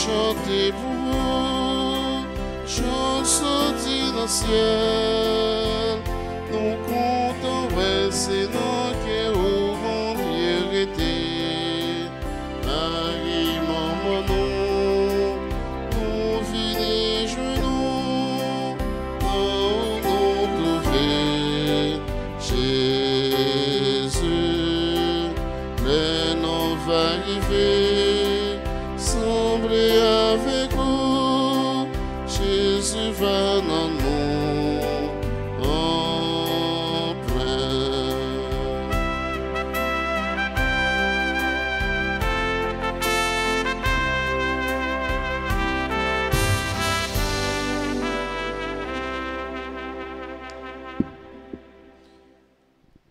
chanter pour vous, chant sorti dans le ciel. Nous comptons, ouais, c'est nous qui au bon Dieu était. Marie, maman, nous venez genoux, nous trouver Jésus. Le nom va arriver, sembler avec vous, Jésus va dans nous en plein.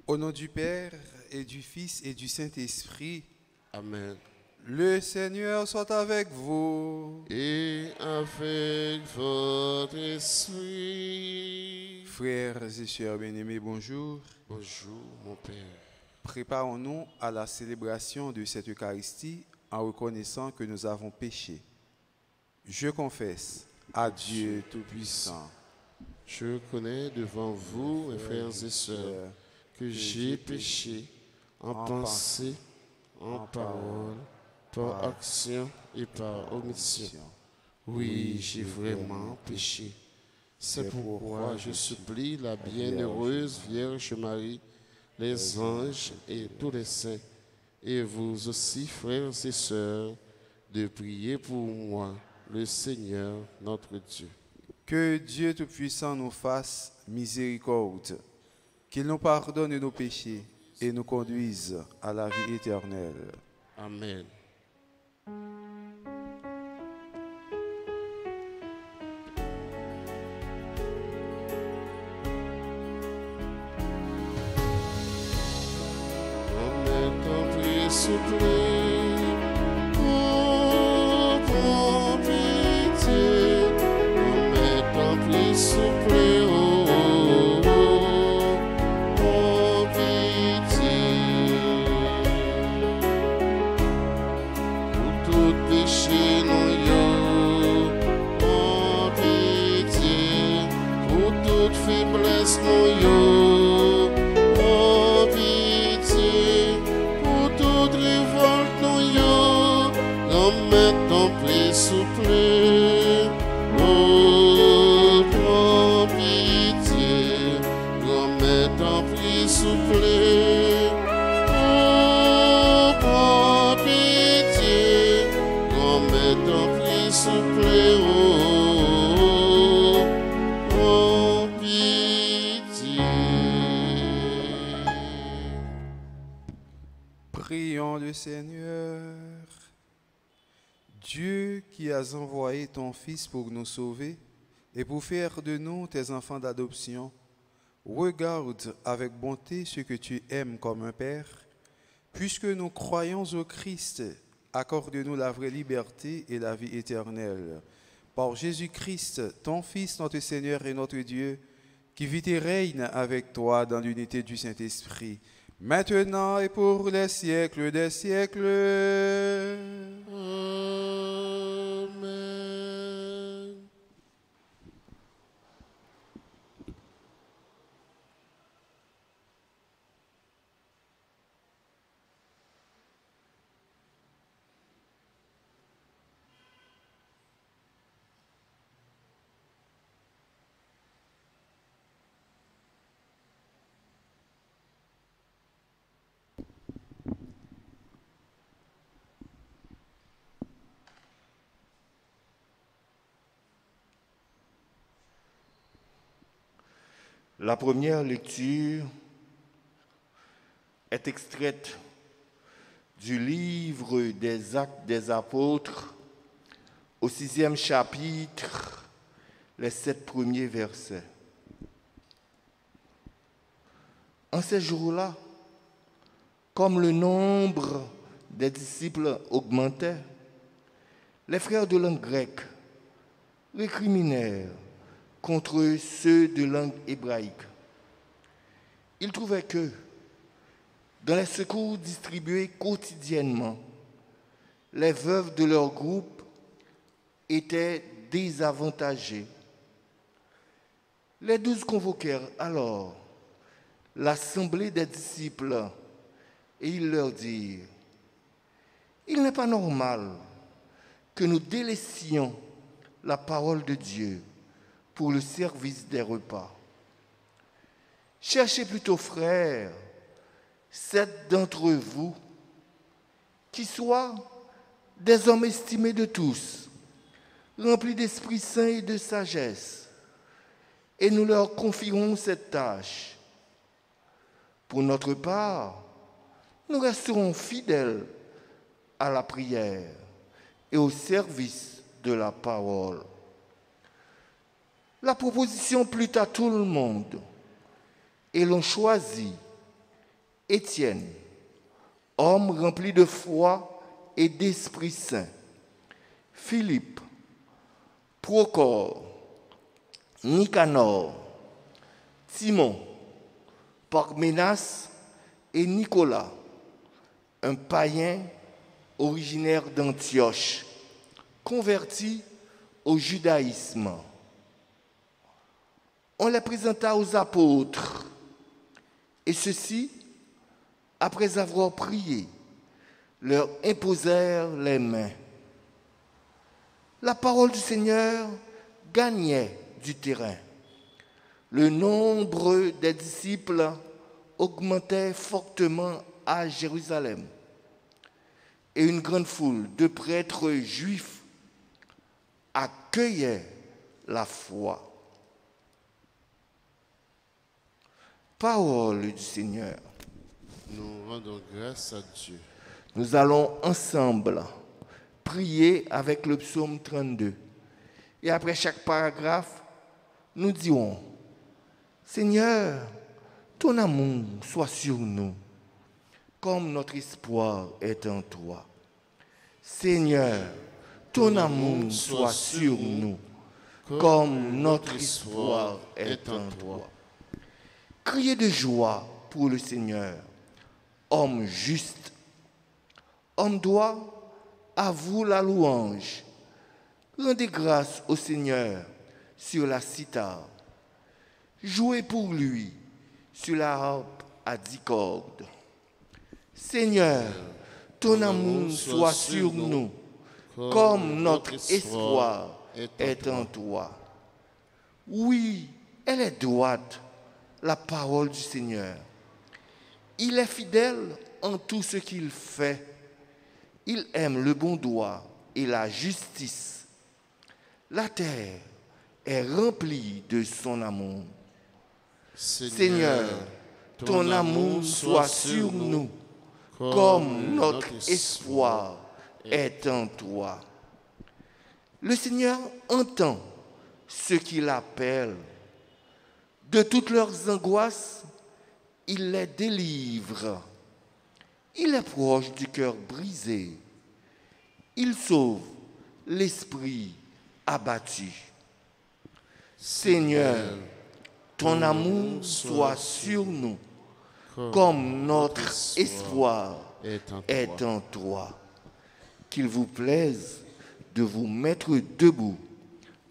Au nom du Père et du Fils et du Saint-Esprit, Amen. le Seigneur soit avec vous. Et avec votre esprit. Frères et sœurs bien-aimés, bonjour. Bonjour, mon Père. Préparons-nous à la célébration de cette Eucharistie en reconnaissant que nous avons péché. Je confesse à Dieu Tout-Puissant. Je connais devant vous, mes frères et sœurs, que j'ai péché en pensée, en parole, par action et par omission. Oui, j'ai vraiment péché. C'est pourquoi je supplie la bienheureuse Vierge Marie, les anges et tous les saints, et vous aussi, frères et sœurs, de prier pour moi, le Seigneur notre Dieu. Que Dieu Tout-Puissant nous fasse miséricorde, qu'il nous pardonne nos péchés et nous conduise à la vie éternelle. Amen. Amen, ton prix soufflé, oh, prends pitié. Amen, ton prix soufflé, oh, oh, oh, prends pitié. Pour tout péché, nous yo, prends pitié. Pour toute faiblesse, nous yo, prends pitié. Pour toute révolte, nous yo, remets ton prix soufflé. Oh, prends pitié, remets ton prix soufflé. Oh, prends pitié, remets ton prix soufflé. Oh, prends pitié. Prions le Seigneur. Dieu qui as envoyé ton Fils pour nous sauver et pour faire de nous tes enfants d'adoption, regarde avec bonté ce que tu aimes comme un Père. Puisque nous croyons au Christ, accorde-nous la vraie liberté et la vie éternelle. Par Jésus-Christ, ton Fils, notre Seigneur et notre Dieu, qui vit et règne avec toi dans l'unité du Saint-Esprit, maintenant et pour les siècles des siècles. Amen. La première lecture est extraite du livre des Actes des Apôtres au 6e chapitre, les 7 premiers versets. En ces jours-là, comme le nombre des disciples augmentait, les frères de langue grecque récriminèrent contre ceux de langue hébraïque. Ils trouvaient que, dans les secours distribués quotidiennement, les veuves de leur groupe étaient désavantagés. Les 12 convoquèrent alors l'assemblée des disciples et ils leur dirent: il n'est pas normal que nous délaissions la parole de Dieu pour le service des repas. Cherchez plutôt, frères, 7 d'entre vous qui soient des hommes estimés de tous, remplis d'Esprit Saint et de sagesse, et nous leur confierons cette tâche. Pour notre part, nous resterons fidèles à la prière et au service de la parole. La proposition plut à tout le monde et l'on choisit Étienne, homme rempli de foi et d'Esprit Saint, Philippe, Procore, Nicanor, Simon, Parménas et Nicolas, un païen originaire d'Antioche, converti au judaïsme. On les présenta aux apôtres, et ceux-ci, après avoir prié, leur imposèrent les mains. La parole du Seigneur gagnait du terrain. Le nombre des disciples augmentait fortement à Jérusalem, et une grande foule de prêtres juifs accueillait la foi. Parole du Seigneur. Nous rendons grâce à Dieu. Nous allons ensemble prier avec le psaume 32. Et après chaque paragraphe, nous dirons: Seigneur, ton amour soit sur nous, comme notre espoir est en toi. Seigneur, ton amour soit sur nous, comme notre espoir est en toi. Criez de joie pour le Seigneur, homme juste. Homme doit à vous la louange. Rendez grâce au Seigneur sur la cithare. Jouez pour lui sur la harpe à 10 cordes. Seigneur, ton amour soit sur nous, comme notre espoir est en toi. Oui, elle est droite, la parole du Seigneur. Il est fidèle en tout ce qu'il fait. Il aime le bon droit et la justice. La terre est remplie de son amour. Seigneur, ton amour soit sur nous, comme notre espoir est en toi. Le Seigneur entend ceux qui l'appellent. De toutes leurs angoisses, il les délivre. Il est proche du cœur brisé. Il sauve l'esprit abattu. Seigneur, ton amour soit sur nous, comme notre espoir est en toi. Qu'il vous plaise de vous mettre debout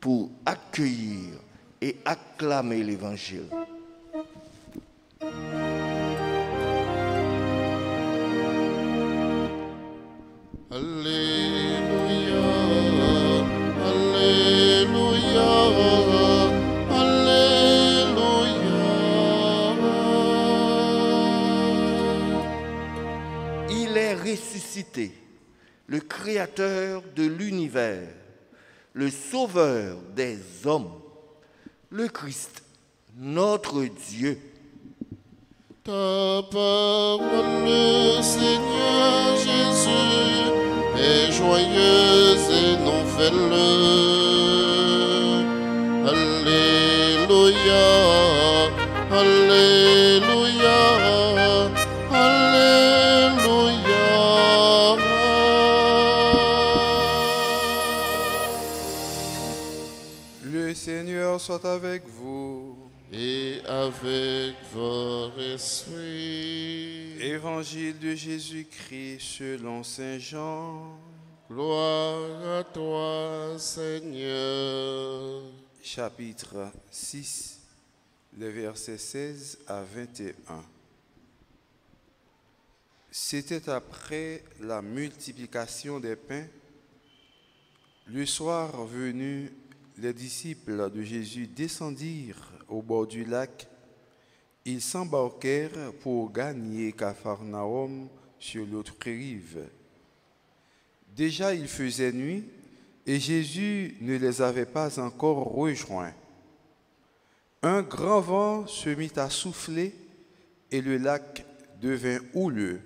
pour accueillir et acclamer l'Évangile. Alléluia, Alléluia, Alléluia. Il est ressuscité, le Créateur de l'univers, le Sauveur des hommes, le Christ, notre Dieu. Ta parole, Seigneur Jésus, est joyeuse et nouvelle. Alléluia, Alléluia, Alléluia. Le Seigneur soit avec vous. Et avec votre esprit. Évangile de Jésus-Christ selon saint Jean. Gloire à toi, Seigneur. Chapitre 6, les versets 16 à 21. C'était après la multiplication des pains. Le soir venu, les disciples de Jésus descendirent au bord du lac. Ils s'embarquèrent pour gagner Capharnaüm sur l'autre rive. Déjà il faisait nuit et Jésus ne les avait pas encore rejoints. Un grand vent se mit à souffler et le lac devint houleux.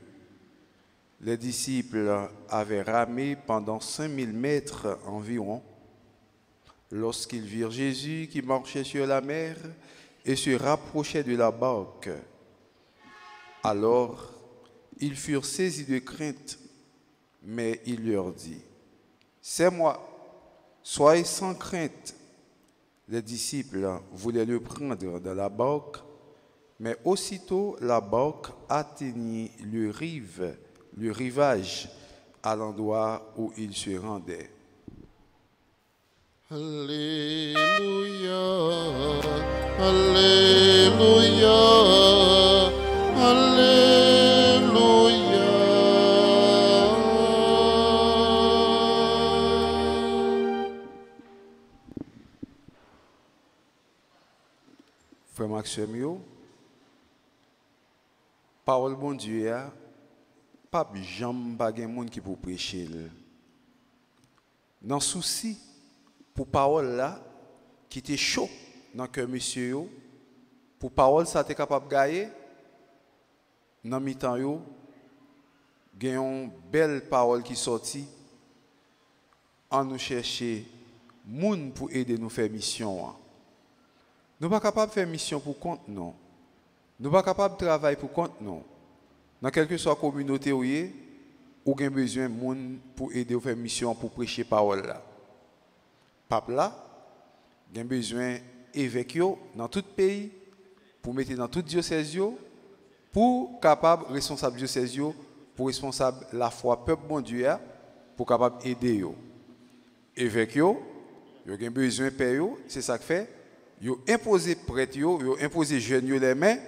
Les disciples avaient ramé pendant 5000 mètres environ. Lorsqu'ils virent Jésus qui marchait sur la mer et se rapprochait de la barque, alors ils furent saisis de crainte, mais il leur dit, « C'est moi, soyez sans crainte. » Les disciples voulaient le prendre dans la barque, mais aussitôt la barque atteignit le rivage à l'endroit où il se rendait. Alléluia, Alléluia, Alléluia. Frère Maxime, parole bon Dieu, pas jamais pas de monde qui peut prêcher. Dans souci pour parole là qui était chaud dans cœur monsieur pour parole ça t'es capable de gagner dans mi-temps yo gagne belle parole qui sorti en nous chercher monde pour aider nous faire mission. Nous pas capable de faire mission pour compte non. Nous pas capable de travailler pour compte non. Dans quelque soit communauté ou gain besoin de monde pour aider à faire mission pour prêcher parole là. Pape là, gain besoin évêque dans tout pays pour mettre dans tout diocèse pour capable responsable diocèse pour responsable la foi peuple bon Dieu pour capable aider yo. Évêque yo gain besoin père c'est ça que fait yo imposer prêtre yo imposer jeunes les mains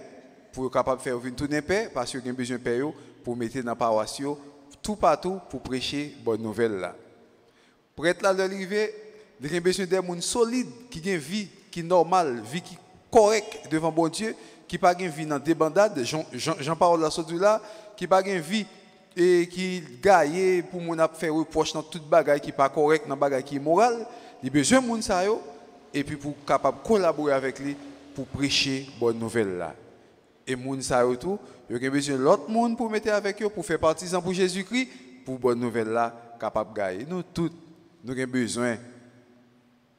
pour capable faire venir tout paix parce que gain besoin père pour mettre dans paroisse tout partout pour prêcher bonne nouvelle là. Prêtre là l'arrivée, il a besoin de gens solides qui ont une vie qui normale, vie qui correcte devant bon Dieu, qui pas une vie dans débandade, Jean parle là sur là, qui pas une vie et qui gagne pour mon faire reproche dans toute bagaille qui pas correct dans bagaille qui immoral, il a besoin de gens ça et puis pour capable collaborer avec lui pour prêcher bonne nouvelle là. Et moun sa yo tout, yo gen besoin l'autre monde pour mettre avec eux pour faire partisan pour Jésus-Christ pour bonne nouvelle là capable gagner. Nous tous nous avons besoin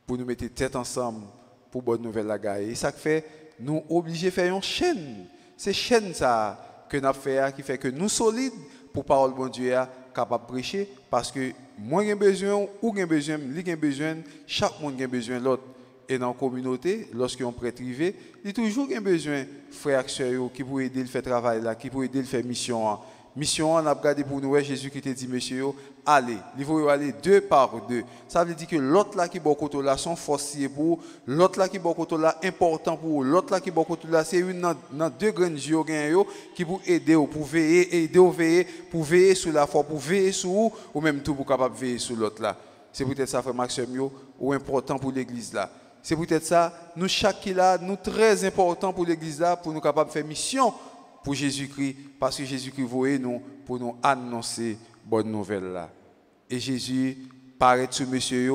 pour nous mettre tête ensemble pour bonne nouvelle là gagner. Et ça fait nous obligés faire une chaîne. C'est chaîne ça que nous fait qui fait que nous solides pour parole bon Dieu capable prêcher parce que moi j'ai besoin ou j'ai besoin, lui j'ai besoin, chaque monde a besoin l'autre. Et dans la communauté, lorsqu'on prêtre privé, il y a toujours besoin de frères et sœurs qui peuvent aider à faire travail là, qui peuvent aider à faire mission. Mission, on a regardé pour nous, Jésus qui te dit, monsieur, allez, il faut aller 2 par 2. Ça veut dire que l'autre là qui est beaucoup là, son forcier pour, l'autre là qui est beaucoup là, important pour, l'autre là qui est beaucoup là, c'est une dans 2 grandes yeux qui peuvent aider, pour veiller, pour veiller sur la foi, pour veiller sur vous, ou même tout pour capable veiller sur l'autre là. C'est peut-être ça, frère Maxime, ou important pour l'église là. C'est peut-être ça, nous chaque qui là, nous très important pour l'église là, pour nous capables de faire mission pour Jésus-Christ, parce que Jésus-Christ voyait nous pour nous annoncer bonne nouvelle là. Et Jésus paraît sur monsieur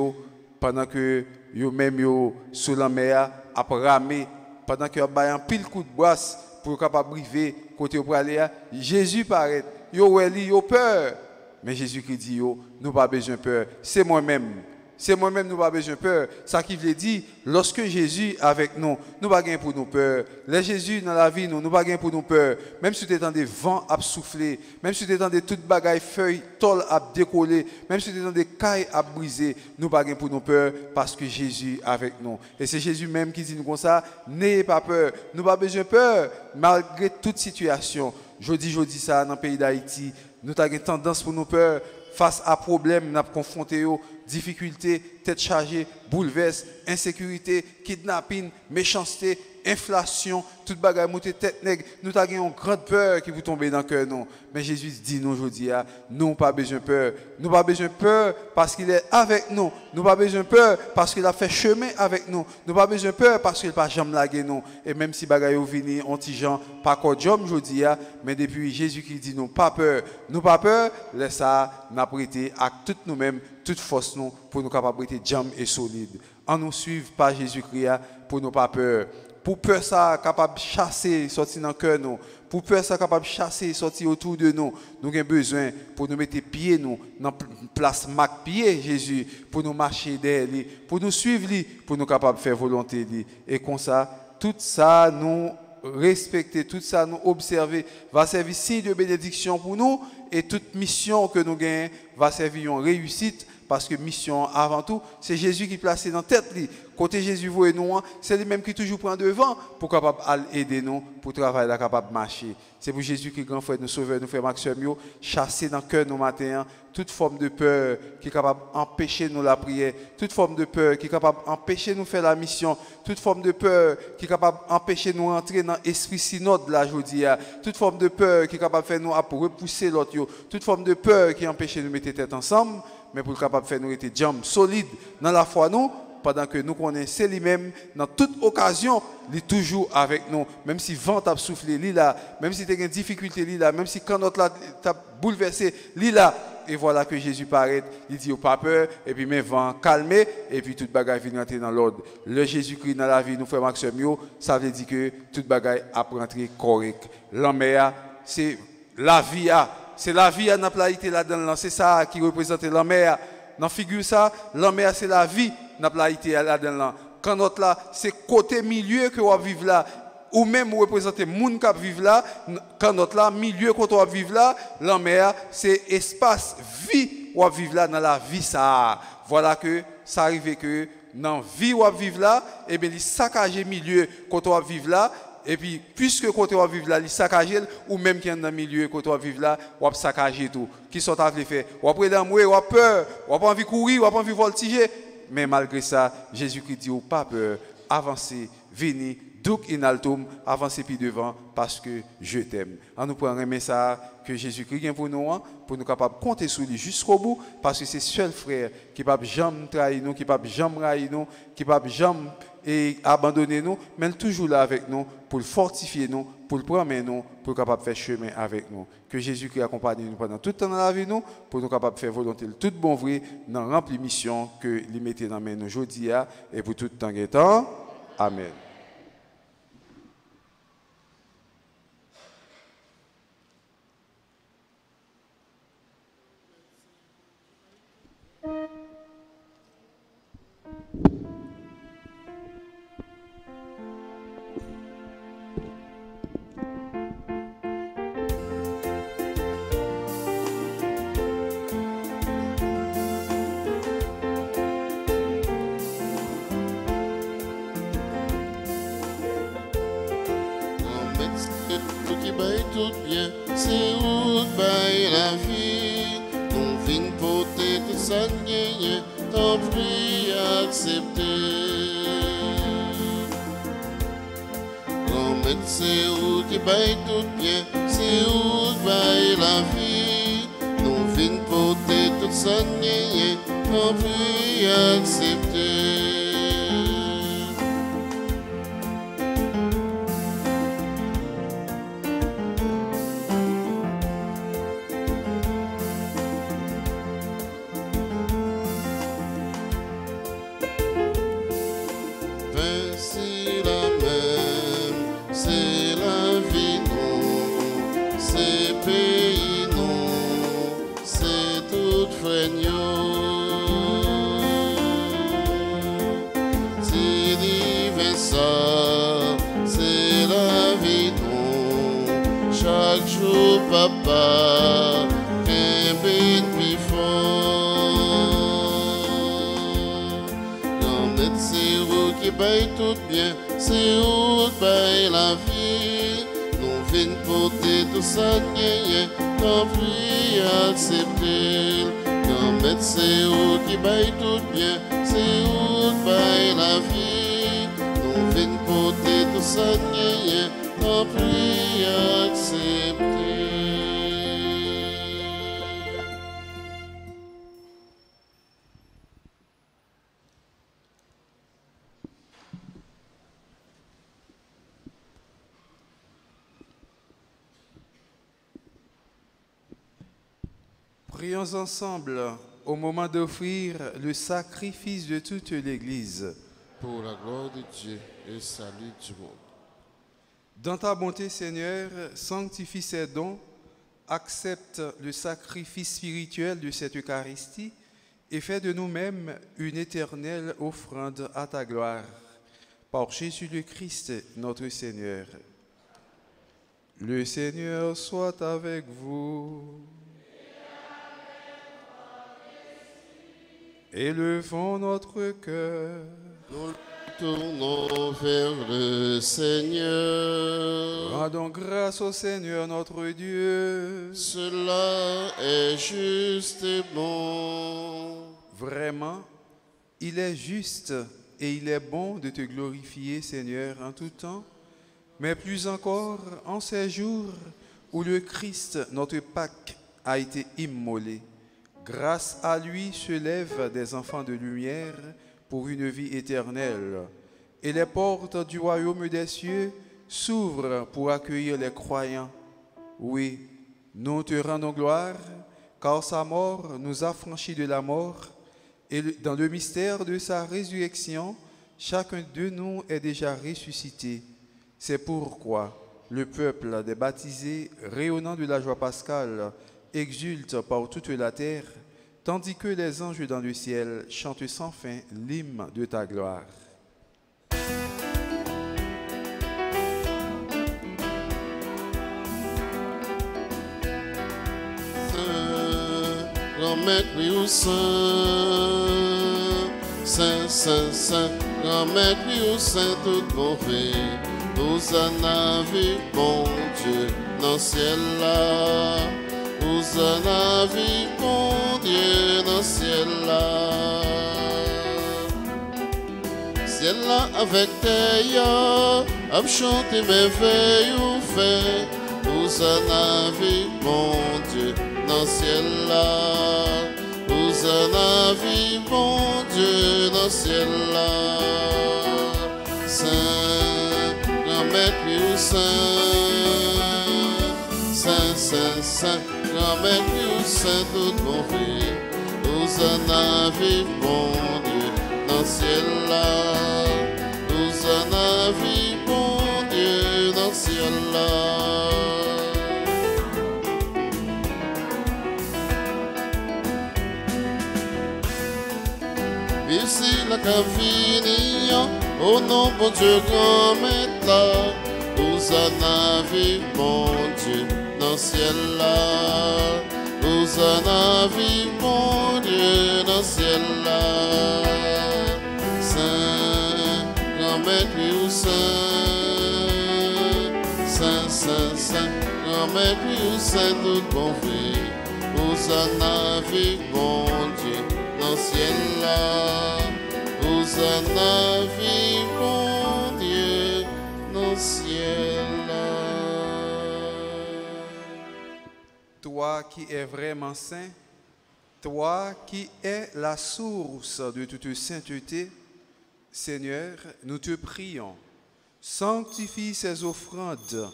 pendant que yo même yo sous la mer a ramé, pendant que yo ba un pile coup de brasse pour capable briver côté pour aller, Jésus paraît, yo peur. Mais Jésus-Christ dit yo, nous pas besoin peur, c'est moi-même. C'est moi-même, nous n'avons pas besoin de peur. Ça qui veut dire, lorsque Jésus est avec nous, nous n'avons pas pour nous peur. Les Jésus dans la vie, nous n'avons pas pour nous peur. Même si tu es dans des vents à souffler, même si tu es dans des toutes bagailles, feuilles, tôles à décoller, même si tu es dans des cailles à briser, nous n'avons pas pour nous peur parce que Jésus est avec nous. Et c'est Jésus même qui dit nous comme ça, n'ayez pas peur. Nous n'avons pas besoin de peur malgré toute situation. Je dis ça dans le pays d'Haïti. Nous avons une tendance pour nous peur face à problèmes, nous confronté aux difficultés, tête chargée, bouleverse, insécurité, kidnapping, méchanceté, inflation, toute bagaille montée tête nègre, nous avons une grande peur qui vous tomber dans le cœur non. Mais Jésus dit nous aujourd'hui, nous n'avons pas besoin de peur. Nous n'avons pas besoin de peur parce qu'il est avec nous. Nous n'avons pas besoin de peur parce qu'il a fait chemin avec nous. Nous n'avons pas besoin de peur parce qu'il n'a pas jamais lagué nous. Et même si bagaille ou vini, anti-gens, pas quoi job aujourd'hui, mais depuis Jésus qui dit nous pas peur. Nous pas peur, laisse ça, n'a prêté à toutes nous-mêmes, toute force nous pour nous capables de jam et solide. En nous suivre par Jésus-Christ pour nous pas peur. Pour peur ça capable de chasser, sortir dans le cœur nous. Pour peur ça capable de chasser, sortir autour de nous. Nous avons besoin pour nous mettre pieds nous dans place marque pied Jésus pour nous marcher derrière lui, pour nous suivre lui, pour nous capables de faire volonté lui. Et comme ça, tout ça nous respecter, tout ça nous observer va servir signe de bénédiction pour nous et toute mission que nous gagnons va servir une réussite. Parce que mission, avant tout, c'est Jésus qui est placé dans la tête. Côté Jésus, vous et nous, c'est lui-même qui toujours prend devant pour capable aider nous, pour travailler, capable de marcher. C'est pour Jésus qui est grand frère, nous sauveur, nous frère Maxime, chasser dans le cœur nos matins toute forme de peur qui est capable d'empêcher nous la prière, toute forme de peur qui est capable d'empêcher nous faire la mission, toute forme de peur qui est capable d'empêcher nous entrer dans l'esprit synode de la journée, toute forme de peur qui est capable de faire nous repousser l'autre, toute forme de peur qui empêche nous mettre tête ensemble. Mais pour capable de faire nous être jambes solides dans la foi nous, pendant que nous connaissons lui-même, dans toute occasion, il est toujours avec nous. Même si le vent a soufflé, il est là. Même si tu as une difficulté, il est là. Même si quand notre t'a bouleversé, il est là. Et voilà que Jésus paraît, il dit, pas peur, et puis mes vents calmés, et puis toute bagaille vient rentrer dans l'ordre. Le Jésus-Christ dans la vie, nous frère Maxime, ça veut dire que toute bagaille a rentré correct. L'homme, c'est la vie. C'est la vie à la plaïté là-dedans, c'est ça qui représente la mer. Dans la figure ça, la mer c'est la vie à la plaïté là-dedans. Quand notre là, c'est côté milieu que on vivre là, ou même représenter monde qui vivent là, quand notre là, milieu que on vivre là, la mer c'est espace vie ou vivre là dans la vie ça. Voilà que ça arrive que dans la vie ou vivre là, et bien il saccage milieu quand on vivre là. Et puis, puisque quand on vivre là, il saccage, ou même qui est dans le milieu, quand on vivre là, on saccage tout. Qui sont à faire? On a peur d'amour, on a peur, on a pas envie de courir, on a pas envie de voltiger. Mais malgré ça, Jésus-Christ dit, pas peur, avancez, venez, donc in altum, avancez puis devant, parce que je t'aime. On nous prend un message que Jésus-Christ vient pour nous capables de compter sur lui jusqu'au bout, parce que c'est seul frère qui ne peut jamais trahir nous, qui ne peut jamais railler nous, qui ne peut jamais abandonner nous, mais toujours là avec nous, pour le fortifier nous, pour le promener nous, pour capable de faire chemin avec nous. Que Jésus-Christ accompagne nous pendant tout le temps dans la vie nous, pour nous capable de faire volonté de toute bon vrai dans la remplie mission que lui mettez dans main nous aujourd'hui et pour tout le temps et temps. Amen. Tout bien, c'est où bail la vie. Nous vînes porter tout ça, t'en prie accepter. Grand-mère, c'est où qui bail tout bien, c'est où bail la vie. Nous vînes porter tout ça, t'en prie accepter. Papa, un bien plus fort. Grand-mère, c'est vous qui baille tout bien, c'est vous qui baille la vie. Nous venons porter tout ça, t'en prie accepter. Grand-mère, c'est où qui baille tout bien, c'est où qui baille la vie. Nous venons porter tout ça, tant pis accepter. Prions ensemble au moment d'offrir le sacrifice de toute l'Église. Pour la gloire de Dieu et le salut du monde. Dans ta bonté, Seigneur, sanctifie ces dons, accepte le sacrifice spirituel de cette Eucharistie et fais de nous-mêmes une éternelle offrande à ta gloire. Par Jésus le Christ, notre Seigneur. Le Seigneur soit avec vous. Élevons notre cœur. Nous tournons vers le Seigneur. Rendons grâce au Seigneur notre Dieu. Cela est juste et bon. Vraiment, il est juste et il est bon de te glorifier, Seigneur, en tout temps, mais plus encore en ces jours où le Christ, notre Pâque, a été immolé. Grâce à lui se lèvent des enfants de lumière pour une vie éternelle. Et les portes du royaume des cieux s'ouvrent pour accueillir les croyants. Oui, nous te rendons gloire, car sa mort nous a franchis de la mort. Et dans le mystère de sa résurrection, chacun de nous est déjà ressuscité. C'est pourquoi le peuple des baptisés, rayonnant de la joie pascale, exulte par toute la terre, tandis que les anges dans le ciel chantent sans fin l'hymne de ta gloire. Grand-mère, oui ou saint, saint, saint, saint, grand-mère, oui ou saint, tout bon fait, vous en avez, bon Dieu, dans le ciel là. Vous en avez, bon Dieu, dans le ciel là. Ciel là avec terre, à chanter merveilles ou fait. Vous en avez, bon Dieu, dans le ciel là. Vous en avez, bon Dieu, dans le ciel là. Saint, grand-mère, puis ou saint, saint, saint, saint. Grand-mère, puis saint, tout bon fait, vous en avez, bon Dieu, dans le ciel là. Vous en avez, bon Dieu, dans le ciel là. Ici la cavini, au nom bon Dieu, grand-mère là. Vous en avez, bon Dieu, dans le ciel là. Vous en avez, bon Dieu, dans le ciel là. Saint, grand-mère, puis ou saint, saint, saint, saint, grand-mère, puis ou saint, tout bon fait. Vous en avez, bon Dieu, dans le ciel là. Vous en avez, bon Dieu, dans le ciel là. Toi qui es vraiment saint, toi qui es la source de toute sainteté, Seigneur, nous te prions, sanctifie ces offrandes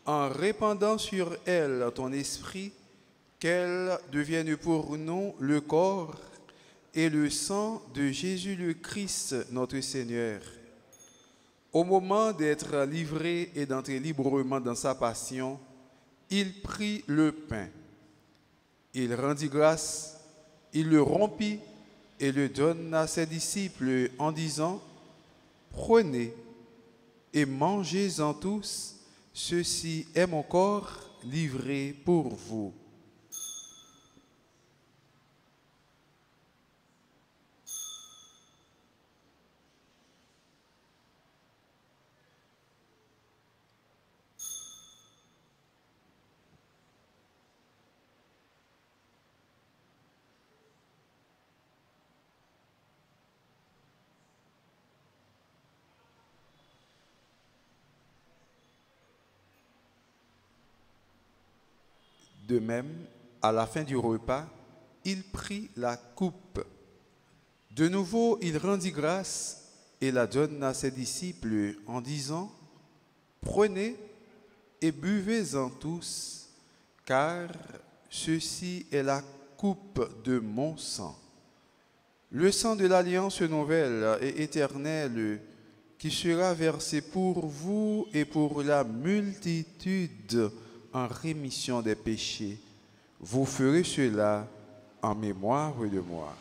en répandant sur elles ton esprit, qu'elles deviennent pour nous le corps et le sang de Jésus le Christ, notre Seigneur. Au moment d'être livré et d'entrer librement dans sa passion, il prit le pain. Il rendit grâce, il le rompit et le donna à ses disciples en disant, « Prenez et mangez-en tous, ceci est mon corps livré pour vous. » De même, à la fin du repas, il prit la coupe. De nouveau, il rendit grâce et la donna à ses disciples en disant, « Prenez et buvez-en tous, car ceci est la coupe de mon sang, le sang de l'alliance nouvelle et éternelle qui sera versé pour vous et pour la multitude en rémission des péchés. Vous ferez cela en mémoire de moi. »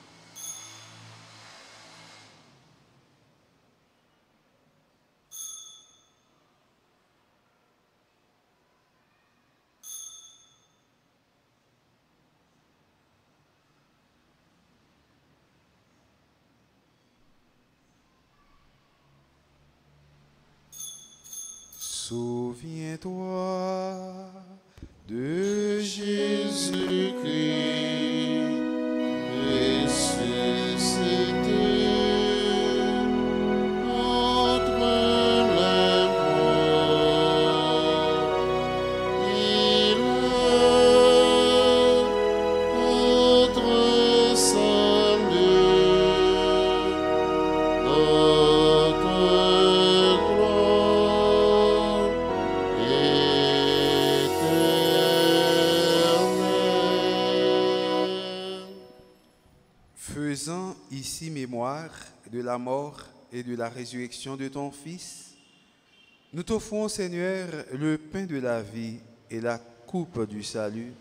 Souviens-toi de Jésus-Christ ressuscité entre les morts. Il est notre salut, notre gloire éternelle. Faisant ici mémoire de la mort et de la résurrection de ton Fils, nous t'offrons, Seigneur, le pain de la vie et la coupe du salut,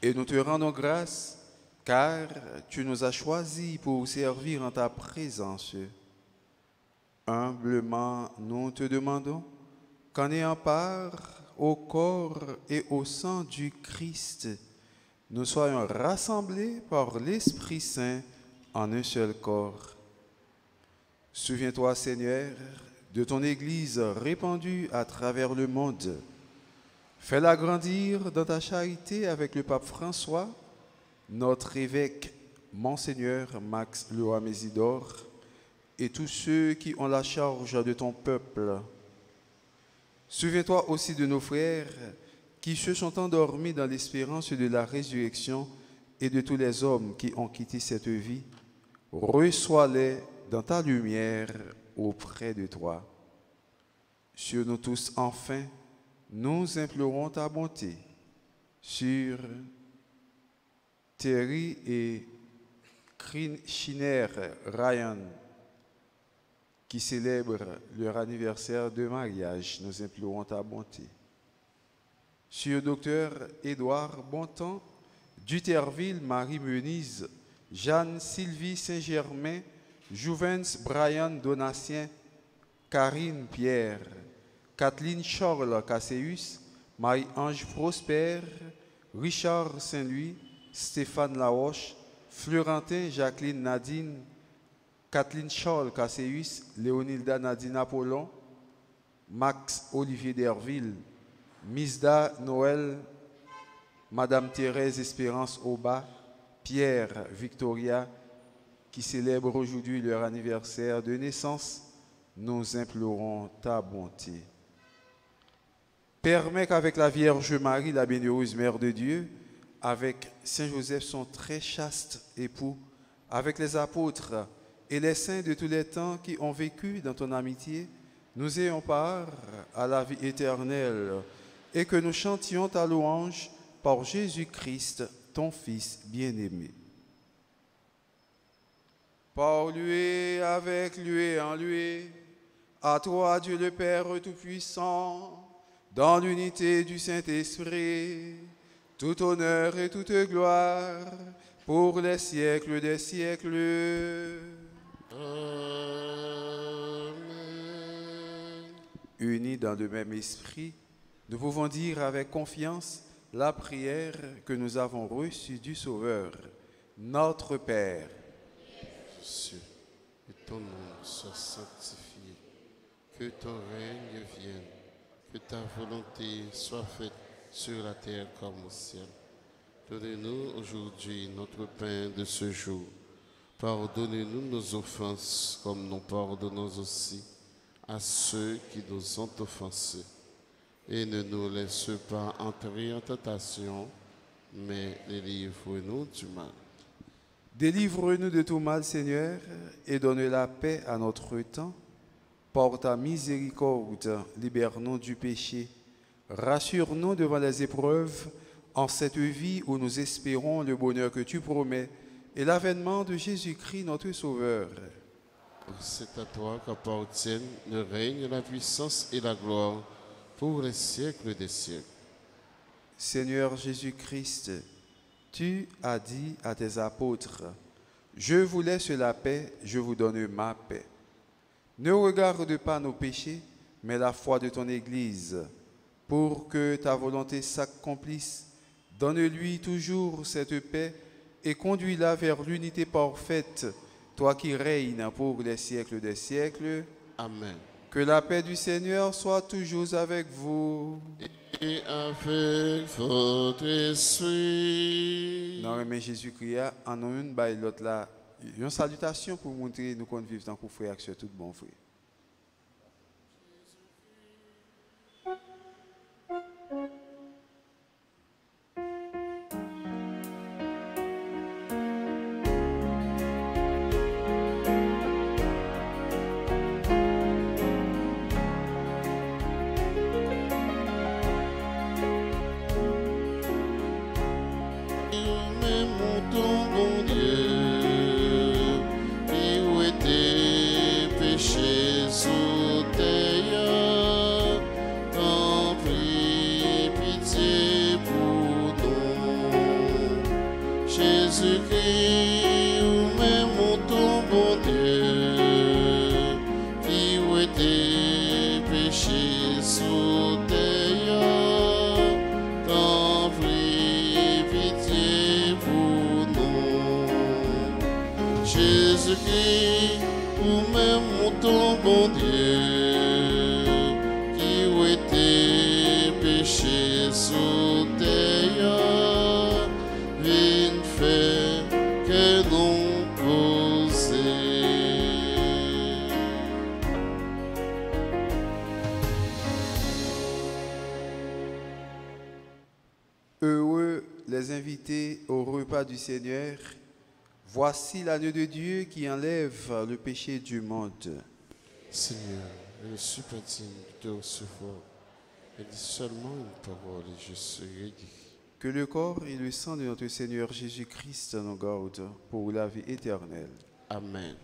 et nous te rendons grâce, car tu nous as choisis pour servir en ta présence. Humblement, nous te demandons qu'en ayant part au corps et au sang du Christ, nous soyons rassemblés par l'Esprit Saint en un seul corps. Souviens-toi, Seigneur, de ton Église répandue à travers le monde. Fais-la grandir dans ta charité avec le pape François, notre évêque, Monseigneur Max Loa-Mésidor, et tous ceux qui ont la charge de ton peuple. Souviens-toi aussi de nos frères qui se sont endormis dans l'espérance de la résurrection et de tous les hommes qui ont quitté cette vie. Reçois-les dans ta lumière auprès de toi. Sur nous tous, enfin, nous implorons ta bonté. Sur Terry et Schiner Ryan, qui célèbrent leur anniversaire de mariage, nous implorons ta bonté. Sur Dr Édouard Bontemps, Duterville Marie Menise, Jeanne Sylvie Saint-Germain, Jouvens Brian Donatien, Karine Pierre, Kathleen Charles Casséus, Marie-Ange Prosper, Richard Saint-Louis, Stéphane Laroche, Florentin Jacqueline Nadine, Kathleen Charles Casséus, Léonilda Nadine Apollon, Max Olivier Derville, Misda Noël, Madame Thérèse Espérance Auba, Pierre Victoria, qui célèbrent aujourd'hui leur anniversaire de naissance, nous implorons ta bonté. Permets qu'avec la Vierge Marie, la bienheureuse Mère de Dieu, avec Saint Joseph, son très chaste époux, avec les apôtres et les saints de tous les temps qui ont vécu dans ton amitié, nous ayons part à la vie éternelle et que nous chantions ta louange par Jésus-Christ, ton Fils bien-aimé. Par lui, avec lui et en lui, à toi, Dieu le Père Tout-Puissant, dans l'unité du Saint-Esprit, tout honneur et toute gloire pour les siècles des siècles. Amen. Unis dans le même esprit, nous pouvons dire avec confiance la prière que nous avons reçue du Sauveur. Notre Père, Jésus, que ton nom soit sanctifié, que ton règne vienne, que ta volonté soit faite sur la terre comme au ciel. Donnez-nous aujourd'hui notre pain de ce jour. Pardonnez-nous nos offenses comme nous pardonnons aussi à ceux qui nous ont offensés. Et ne nous laisse pas entrer en tentation, mais délivre-nous du mal. Délivre-nous de tout mal, Seigneur, et donne la paix à notre temps. Par ta miséricorde, libère-nous du péché. Rassure-nous devant les épreuves, en cette vie où nous espérons le bonheur que tu promets et l'avènement de Jésus-Christ, notre Sauveur. C'est à toi qu'appartiennent le règne, la puissance et la gloire pour les siècles des siècles. Seigneur Jésus-Christ, tu as dit à tes apôtres, « Je vous laisse la paix, je vous donne ma paix. » Ne regarde pas nos péchés, mais la foi de ton Église. Pour que ta volonté s'accomplisse, donne-lui toujours cette paix et conduis-la vers l'unité parfaite, toi qui règnes pour les siècles des siècles. Amen. Que la paix du Seigneur soit toujours avec vous. Et avec votre esprit. Nous remercions Jésus-Christ en une bail l'autre là. Une salutation pour montrer nous qu'on vivons dans le frère avec tout bon frère. Jésus-Christ, nous-mêmes ton bon Dieu, qui où était péché sous terre, viens faire que nous causer. Heureux les invités au repas du Seigneur. Voici l'agneau de Dieu qui enlève le péché du monde. Seigneur, je ne suis pas digne de te recevoir, mais dis seulement une parole et je serai guéri. Que le corps et le sang de notre Seigneur Jésus-Christ nous gardent pour la vie éternelle. Amen.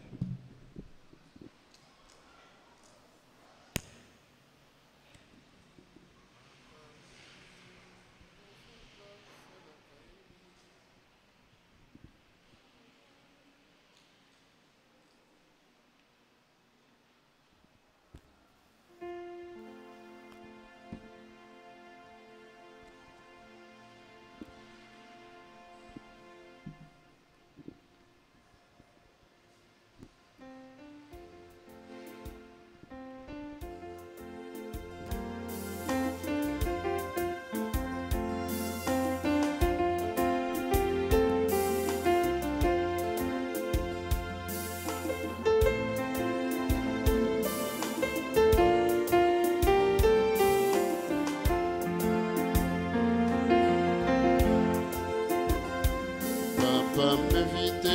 Papa m'invite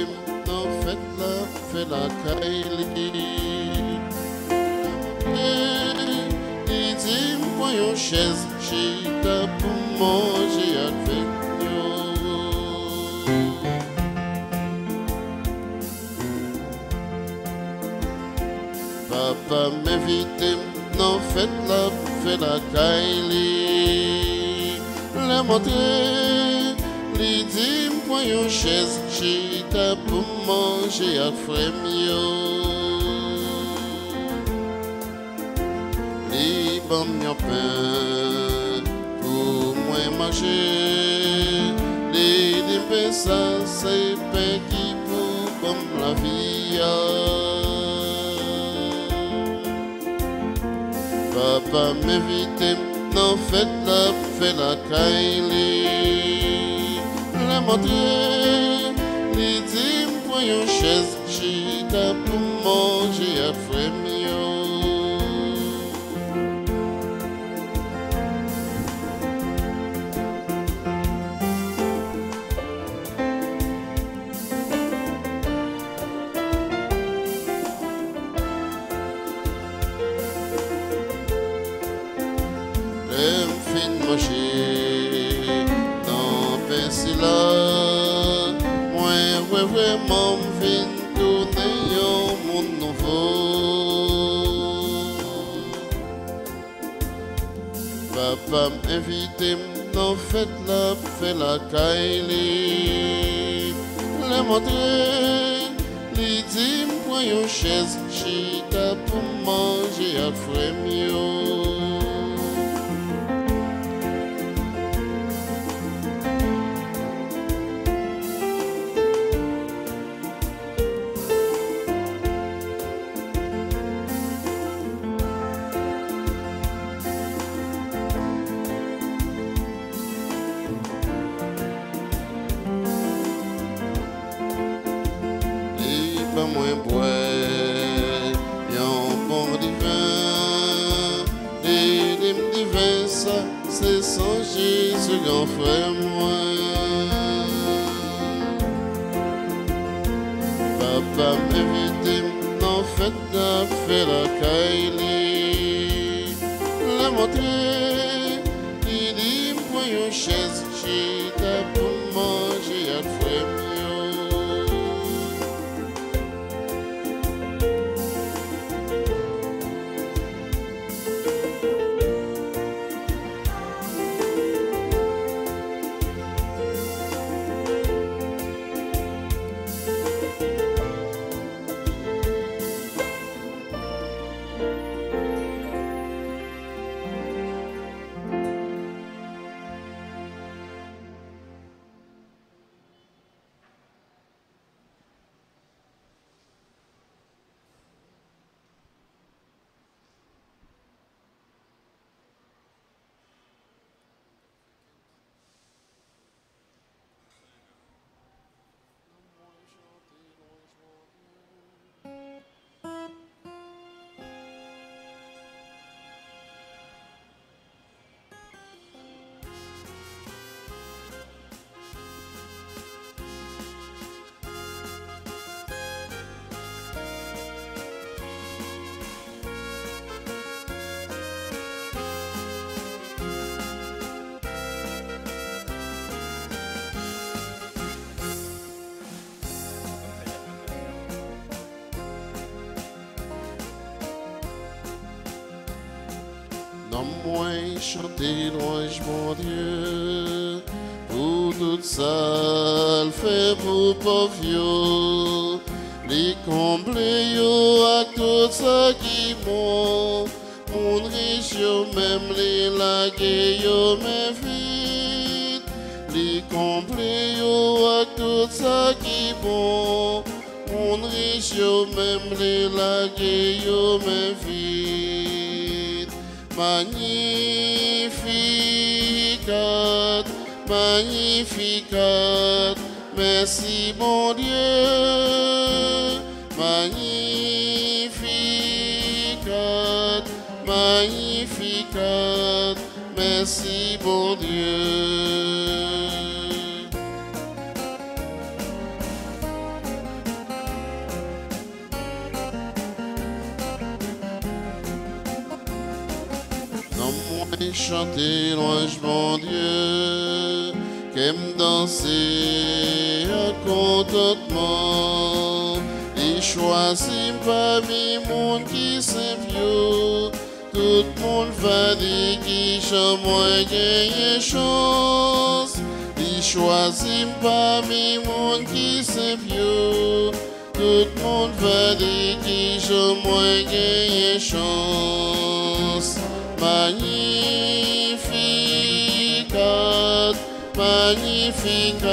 dans fête la fait la caille. Il dit moi une chaise chita pour manger avec nous. Papa m'invite dans fête la fait la caille. La montrer, il dit moi une chaise chita pour manger avec frère. Les bons pain pour moi manger. Les dépêches, ça c'est pain qui pour la vie. Papa m'invite dans fête la caille. La montrer, les dit moi une chaise chita pour manger à frère. manger dans pain si là. Moi, vraiment, vin tourner un monde nouveau. Papa m'invite dans fête la caille. Le montrer, lui dit moi une chaise chita pour manger à frère mieux. Pas moins boire, yon bon divin, et les divins, ça, c'est sans Jésus, grand frère, moi. Papa m'invite, n'en fête la caille, la montrer, il dit, moi, yon chaise, chita pour manger à frère, non moins chanter louange mon Dieu, pour tout ça, le fait pour pauvre, les combler yo à tout ça qui bon, mon riche yo même les laguer yo même vite, les combler yo à tout ça qui bon, mon riche yo même les laguer yo même vite. Magnificat, magnificat, merci mon Dieu. Magnificat, magnificat, merci bon Dieu. Chanter louange mon Dieu, qu'aime danser à contentement, et choisit parmi monde qui s'envieux, tout le monde va dire qui j'en moins gagner chance, et choisit parmi monde qui s'envieux, tout le monde va dire qui j'en moins gagner chance. Magnificat, magnificat,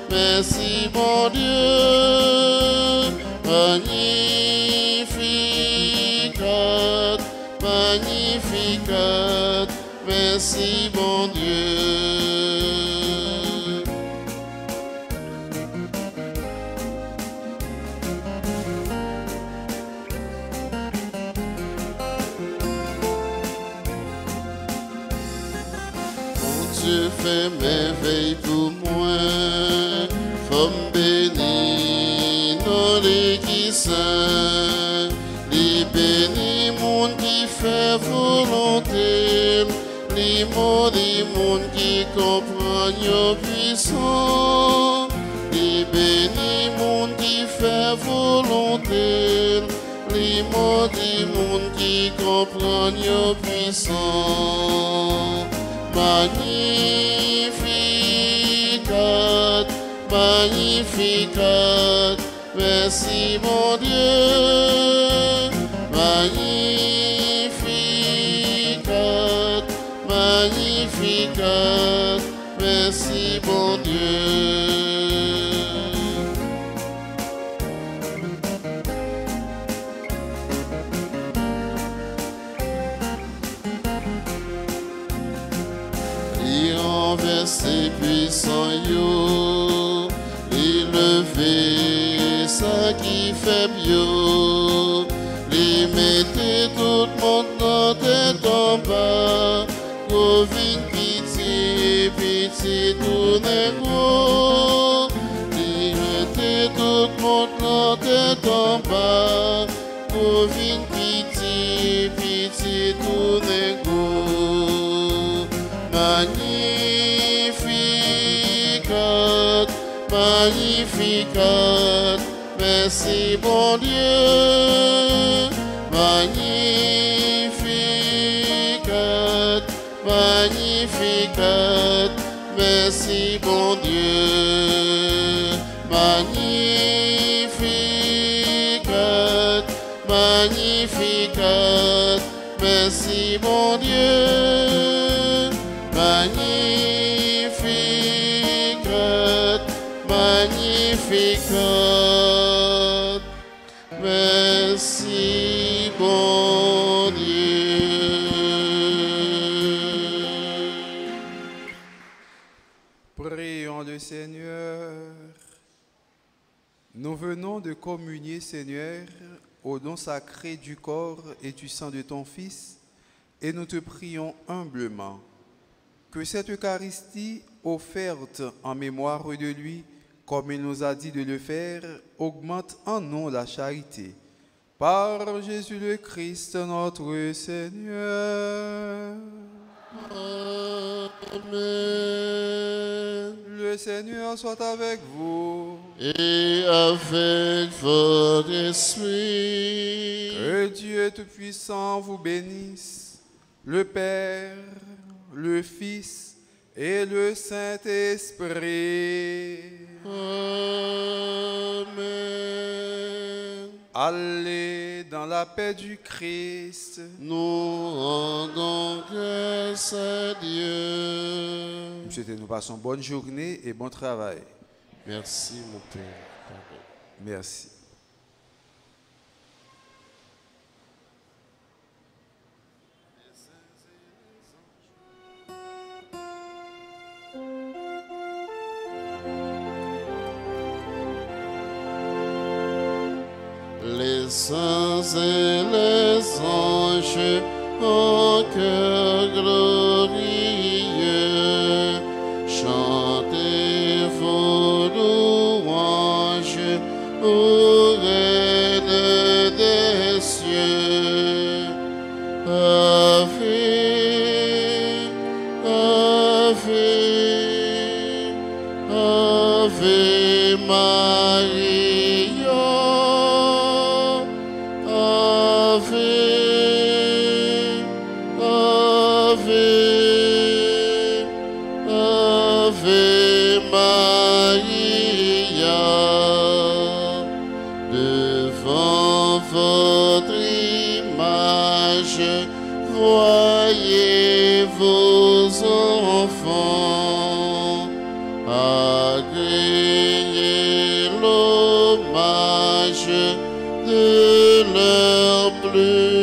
merci mon Dieu. Magnificat, magnificat, merci mon Dieu. Dieu fait merveille pour moi, femme bénie dans les qui saint, les bénis monde qui fait volonté, les mots des mondes qui comprennent yo puissant. Les bénis monde qui fait volonté. Les mots des mondes qui comprennent yo puissant. Magnificat, magnificat, merci mon Dieu. Magnificat, magnificat, merci mon Dieu. Renverser puissant yo, élever ça qui fait bio, les mettez tout le monde dans tête en bas, Covid pitié, pitié tout négro, les mettez tout le monde dans tête en bas, Covid pitié, pitié tout négro. Magnificat, magnificat, merci bon Dieu. Magnificat, magnificat, merci bon Dieu. Magnificat, magnificat, merci bon Dieu. Magnificat, magnificat, merci bon Dieu. Prions le Seigneur. Nous venons de communier, Seigneur, au don sacré du corps et du sang de ton Fils, et nous te prions humblement que cette Eucharistie offerte en mémoire de lui, comme il nous a dit de le faire, augmente en nous la charité. Par Jésus le Christ, notre Seigneur. Amen. Le Seigneur soit avec vous. Et avec votre esprit. Que Dieu Tout-Puissant vous bénisse, le Père, le Fils et le Saint-Esprit. Amen. Allez dans la paix du Christ. Nous rendons grâce à Dieu. Nous passons bonne journée et bon travail. Merci mon Père. Pardon. Merci. Les saints et les anges en cœur glorieux, chantez vos louanges au Reine des cieux. Ave, Ave, Ave Maria. Ave, Ave, Ave Maria. Devant votre image, voyez vos enfants, agréez l'hommage de leur plus